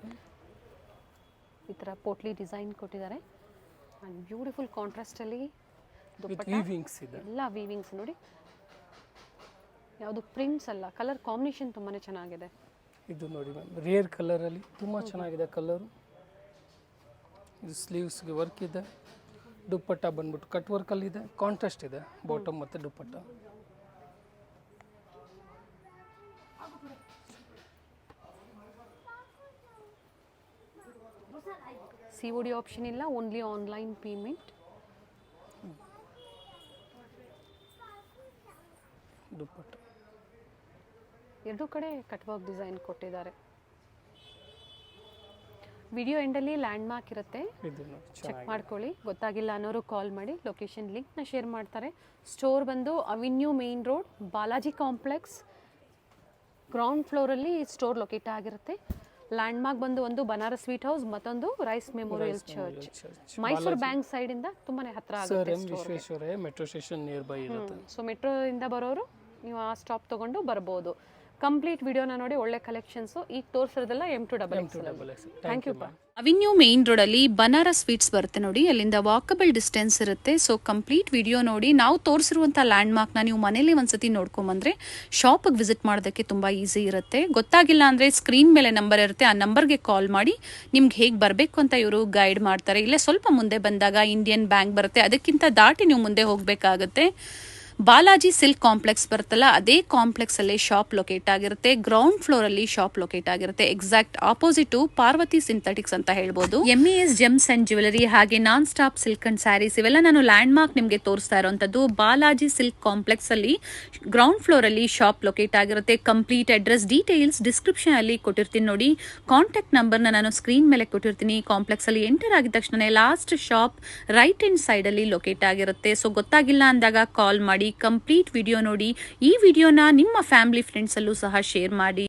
[SPEAKER 1] ಈ ಥರ ಪೋಟ್ಲಿ ಡಿಸೈನ್ ಕೊಟ್ಟಿದ್ದಾರೆ ಆ್ಯಂಡ್ ಬ್ಯೂಟಿಫುಲ್ ಕಾಂಟ್ರಾಸ್ಟಲ್ಲಿ ದುಪ್ಪಟ್ಟ,
[SPEAKER 2] ಇದೆ,
[SPEAKER 1] ಎಲ್ಲ ವೀವಿಂಗ್ಸ್ ನೋಡಿ. ಯಾವುದು ಪ್ರಿಂಟ್ಸ್ ಅಲ್ಲ, ಕಲರ್ ಕಾಂಬಿನೇಷನ್ ತುಂಬಾ ಚೆನ್ನಾಗಿದೆ.
[SPEAKER 2] ಇದು ನೋಡಿ ಮ್ಯಾಮ್, ರೇರ್ ಕಲರಲ್ಲಿ ತುಂಬ ಚೆನ್ನಾಗಿದೆ ಕಲರು. ಇದು ಸ್ಲೀವ್ಸ್ಗೆ ವರ್ಕ್ ಇದೆ, ದುಪ್ಪಟ್ಟ ಬಂದ್ಬಿಟ್ಟು ಕಟ್ ವರ್ಕಲ್ಲಿದೆ, ಕಾಂಟ್ರಾಸ್ಟ್ ಇದೆ ಬಾಟಮ್ ಮತ್ತು ದುಪ್ಪಟ್ಟ.
[SPEAKER 1] COD ಆಪ್ಷನ್ ಇಲ್ಲ, ಓನ್ಲಿ ಆನ್ಲೈನ್ ಪೇಮೆಂಟ್.
[SPEAKER 2] ದುಪ್ಪಟ್ಟ
[SPEAKER 1] ಎರಡೂ ಕಡೆ ಕಟ್ ವರ್ಕ್ ಡಿಸೈನ್ ಕೊಟ್ಟಿದ್ದಾರೆ. ವಿಡಿಯೋ ಎಂಡಲ್ಲಿ ಲ್ಯಾಂಡ್ ಮಾರ್ಕ್ ಇರುತ್ತೆ, ಚೆಕ್ ಮಾಡ್ಕೊಳ್ಳಿ. ಗೊತ್ತಾಗಿಲ್ಲ ಅನ್ನೋರು ಕಾಲ್ ಮಾಡಿ, ಲೊಕೇಶನ್ ಲಿಂಕ್ನ ಶೇರ್ ಮಾಡ್ತಾರೆ. ಸ್ಟೋರ್ ಬಂದು avenue main road, Balaji complex, ground ಫ್ಲೋರಲ್ಲಿ ಸ್ಟೋರ್ ಲೊಕೇಟ್ ಆಗಿರುತ್ತೆ. ಲ್ಯಾಂಡ್ ಮಾರ್ಕ್ ಬಂದು ಒಂದು ಬನಾರಸ್ ಸ್ವೀಟ್ ಹೌಸ್, ಮತ್ತೊಂದು Rice memorial church. Mysore bank ಸೈಡಿಂದ ತುಂಬಾ ಹತ್ರ ಆಗುತ್ತೆ.
[SPEAKER 2] Visvesvaraya metro station nearby ಇರುತ್ತೆ.
[SPEAKER 1] ಸೊ ಮೆಟ್ರೋದಿಂದ ಬರೋರು ನೀವು ಆ ಸ್ಟಾಪ್ ತಗೊಂಡು ಬರ್ಬೋದು. ಕಂಪ್ಲೀಟ್ ವಿಡಿಯೋನ ನೋಡಿ, ಒಳ್ಳೆ ಕಲೆಕ್ಷನ್ಸು. ಈಗ ತೋರಿಸಿರೋದೆಲ್ಲ M to XXL. Thank you.
[SPEAKER 3] Avenue main ರೋಡಲ್ಲಿ ಬನಾರಸ್ ಸ್ವೀಟ್ಸ್ ಬರುತ್ತೆ ನೋಡಿ, ಅಲ್ಲಿಂದ ವಾಕಬಲ್ ಡಿಸ್ಟೆನ್ಸ್ ಇರುತ್ತೆ. ಸೊ ಕಂಪ್ಲೀಟ್ ವಿಡಿಯೋ ನೋಡಿ. ನಾವು ತೋರಿಸಿರುವಂಥ ಲ್ಯಾಂಡ್ ಮಾರ್ಕ್ನ ನೀವು ಮನೇಲಿ ಒಂದ್ಸತಿ ನೋಡ್ಕೊಂಬಂದ್ರೆ ಶಾಪಿಗೆ ವಿಸಿಟ್ ಮಾಡೋದಕ್ಕೆ ತುಂಬ ಈಸಿ ಇರುತ್ತೆ. ಗೊತ್ತಾಗಿಲ್ಲ ಅಂದರೆ ಸ್ಕ್ರೀನ್ ಮೇಲೆ ನಂಬರ್ ಇರುತ್ತೆ, ಆ ನಂಬರ್ಗೆ ಕಾಲ್ ಮಾಡಿ ನಿಮ್ಗೆ ಹೇಗೆ ಬರಬೇಕು ಅಂತ ಇವರು ಗೈಡ್ ಮಾಡ್ತಾರೆ. ಇಲ್ಲೇ ಸ್ವಲ್ಪ ಮುಂದೆ ಬಂದಾಗ ಇಂಡಿಯನ್ ಬ್ಯಾಂಕ್ ಬರುತ್ತೆ, ಅದಕ್ಕಿಂತ ದಾಟಿ ನೀವು ಮುಂದೆ ಹೋಗಬೇಕಾಗತ್ತೆ. ಬಾಲಾಜಿ ಸಿಲ್ಕ್ ಕಾಂಪ್ಲೆಕ್ಸ್ ಬರುತ್ತಲ್ಲ ಅದೇ ಕಾಂಪ್ಲೆಕ್ಸ್ ಅಲ್ಲಿ ಶಾಪ್ ಲೊಕೇಟ್ ಆಗಿರುತ್ತೆ. ಗ್ರೌಂಡ್ ಫ್ಲೋರ್ ಅಲ್ಲಿ ಶಾಪ್ ಲೊಕೇಟ್ ಆಗಿರುತ್ತೆ. ಎಕ್ಸಾಕ್ಟ್ ಆಪೋಸಿಟ್ ಪಾರ್ವತಿ ಸಿಂಥೆಟಿಕ್ಸ್ ಅಂತ ಹೇಳ್ಬೋದು. MES ಜೆಮ್ಸ್ ಅಂಡ್ ಜ್ಯುವೆಲರಿ ಹಾಗೆ non stop silk and saris ಇವೆಲ್ಲ ನಾನು ಲ್ಯಾಂಡ್ ಮಾರ್ಕ್ ನಿಮಗೆ ತೋರಿಸ್ತಾ ಇರುವಂತದ್ದು ಬಾಲಾಜಿ ಸಿಲ್ಕ್ ಕಾಂಪ್ಲೆಕ್ಸ್ ಅಲ್ಲಿ ಗ್ರೌಂಡ್ ಫ್ಲೋರ್ ಅಲ್ಲಿ ಶಾಪ್ ಲೊಕೇಟ್ ಆಗಿರುತ್ತೆ. ಕಂಪ್ಲೀಟ್ ಅಡ್ರೆಸ್ ಡೀಟೇಲ್ಸ್ ಡಿಸ್ಕ್ರಿಪ್ಷನ್ ಅಲ್ಲಿ ಕೊಟ್ಟಿರ್ತೀನಿ ನೋಡಿ. ಕಾಂಟ್ಯಾಕ್ಟ್ ನಂಬರ್ ನಾನು ಸ್ಕ್ರೀನ್ ಮೇಲೆ ಕೊಟ್ಟಿರ್ತೀನಿ. ಕಾಂಪ್ಲೆಕ್ಸ್ ಅಲ್ಲಿ ಎಂಟರ್ ಆಗಿದ ತಕ್ಷಣ last shop right hand side ಅಲ್ಲಿ ಲೊಕೇಟ್ ಆಗಿರುತ್ತೆ. ಸೊ ಗೊತ್ತಾಗಿಲ್ಲ ಅಂದಾಗ ಕಾಲ್ ಮಾಡಿ, ಕಂಪ್ಲೀಟ್ ವಿಡಿಯೋ ನೋಡಿ. ಈ ವಿಡಿಯೋನ ನಿಮ್ಮ ಫ್ಯಾಮಿಲಿ ಫ್ರೆಂಡ್ಸ್ ಅಲ್ಲೂ ಸಹ ಶೇರ್ ಮಾಡಿ.